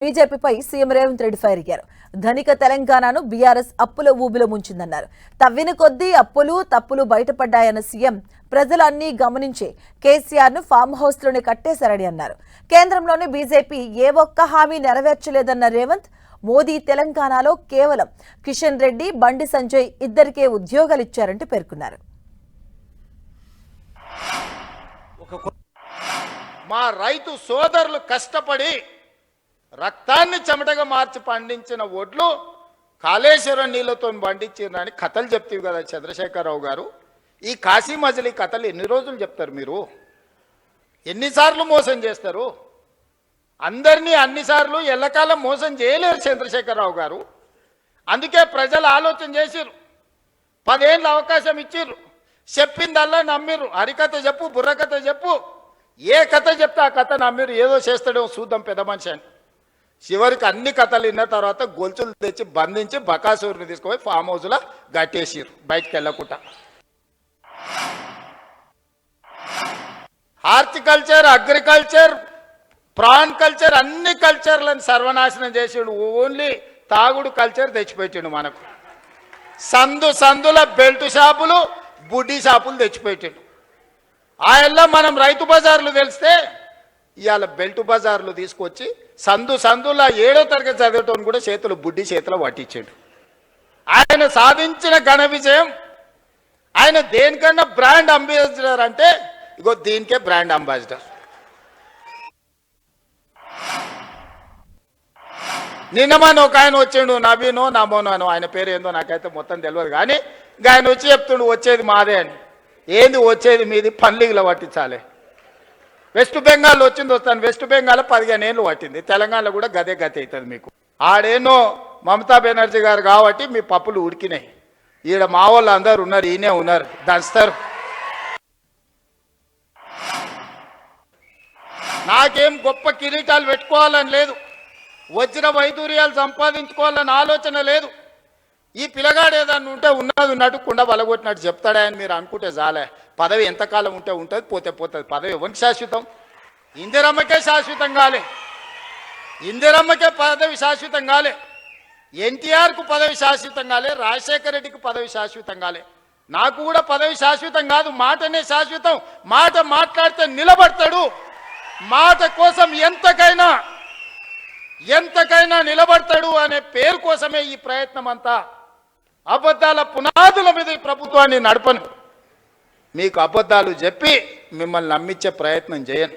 బీజేపీపై CM Revanth Reddy fire అయ్యారు. ధనిక తెలంగాణను బీఆర్ఎస్ అప్పుల ఊబిలో ముంచిందన్నారు. తవ్విన కొద్దీ అప్పులు తప్పులు బయటపడ్డాయన్న సీఎం ప్రజలు అన్నీ గమనించే కేసీఆర్ ను ఫామ్ హౌస్ లోనే కట్టేశారని అన్నారు. కేంద్రంలోని బీజేపీ ఏ ఒక్క హామీ నెరవేర్చలేదన్న రేవంత్ మోదీ తెలంగాణలో కేవలం కిషన్ రెడ్డి, బండి సంజయ్ ఇద్దరికే ఉద్యోగాలు ఇచ్చారంటూ పేర్కొన్నారు. మా రైతు సోదరులు కష్టపడి రక్తాన్ని చెమటగా మార్చి పండించిన ఒడ్లు కాళేశ్వరం నీళ్లతో పండించారని కథలు చెప్తావు కదా చంద్రశేఖరరావు గారు. ఈ కాశీ మజిలీ కథలు ఎన్ని రోజులు చెప్తారు మీరు? ఎన్నిసార్లు మోసం చేస్తారు? అందరినీ అన్నిసార్లు ఎల్లకాలం మోసం చేయలేరు చంద్రశేఖరరావు గారు. అందుకే ప్రజలు ఆలోచన చేసిర్రు, 10 ఏళ్ళ అవకాశం ఇచ్చిర్రు, చెప్పిందల్లా నమ్మిర్రు. హరికథ చెప్పు, బుర్రకథ చెప్పు, ఏ కథ చెప్తే ఆ కథ నమ్మిర్రు. ఏదో చేస్తాడో చూద్దాం పెద్ద మనిషి అని. చివరికి అన్ని కథలు విన్న తర్వాత గొలుసులు తెచ్చి బంధించి బకాసూరుని తీసుకుపోయి ఫామ్ హౌస్లో గట్టేసిర్రు బయటికి వెళ్ళకుండా. హార్టికల్చర్, అగ్రికల్చర్, ప్రాన్ కల్చర్ అన్ని కల్చర్లను సర్వనాశనం చేసాడు. ఓన్లీ తాగుడు కల్చర్ తెచ్చిపెట్టాడు మనకు. సందుల బెల్ట్ షాపులు, బుడ్డీ షాపులు తెచ్చిపెట్టాడు. ఆయనలో మనం రైతు బజార్లు తెలిస్తే ఇవాళ బెల్ట్ బజార్లు తీసుకొచ్చి సందుల 7వ తరగతి చదివేటోని కూడా చేతులు బుడ్డి చేతిలో పట్టించాడు. ఆయన సాధించిన ఘన విజయం. ఆయన దేనికన్నా బ్రాండ్ అంబాసిడర్ అంటే ఇగో దీనికే బ్రాండ్ అంబాసిడర్. నిన్న మన ఒక ఆయన వచ్చిండు, నవీనో నమోనో, ఆయన పేరు ఏందో నాకైతే మొత్తం తెలియదు. కానీ ఆయన వచ్చి చెప్తుండు వచ్చేది మాదే అని. ఏంది వచ్చేది మీది? పన్లీగులో పట్టించాలి. వెస్ట్ బెంగాల్ వచ్చింది వస్తాను. వెస్ట్ బెంగాల్ 15 ఏళ్ళు పట్టింది. తెలంగాణలో కూడా గదే గతి అవుతుంది మీకు. ఆడేనో మమతా బెనర్జీ గారు కాబట్టి మీ పప్పులు ఉడికినాయి. ఈడ మా వాళ్ళు అందరు ఉన్నారు, ఈయనే ఉన్నారు, దంచుతారు. నాకేం గొప్ప కిరీటాలు పెట్టుకోవాలని లేదు, వజ్ర వైదూర్యాలు సంపాదించుకోవాలని ఆలోచన లేదు. ఈ పిల్లగాడు ఏదన్నా ఉంటే ఉన్నది ఉన్నట్టు కుండ బలగొట్టినట్టు చెప్తాడని మీరు అనుకుంటే చాలే. పదవి ఎంతకాలం ఉంటే ఉంటుంది, పోతే పోతుంది. పదవి ఎవరికి శాశ్వతం? ఇందిరమ్మకే శాశ్వతం కాలే. ఇందిరమ్మకే పదవి శాశ్వతం కాలే. ఎన్టీఆర్కు పదవి శాశ్వతం కాలే. రాజశేఖర రెడ్డికి పదవి శాశ్వతం కాలే. నాకు కూడా పదవి శాశ్వతం కాదు, మాటనే శాశ్వతం. మాట మాట్లాడితే నిలబడతాడు. మాట కోసం ఎంతకైనా నిలబడతాడు అనే పేరు కోసమే ఈ ప్రయత్నం అంతా. అబద్ధాల పునాదుల మీద ఈ ప్రభుత్వాన్ని నడపను. మీకు అబద్ధాలు చెప్పి మిమ్మల్ని నమ్మించే ప్రయత్నం చేయను.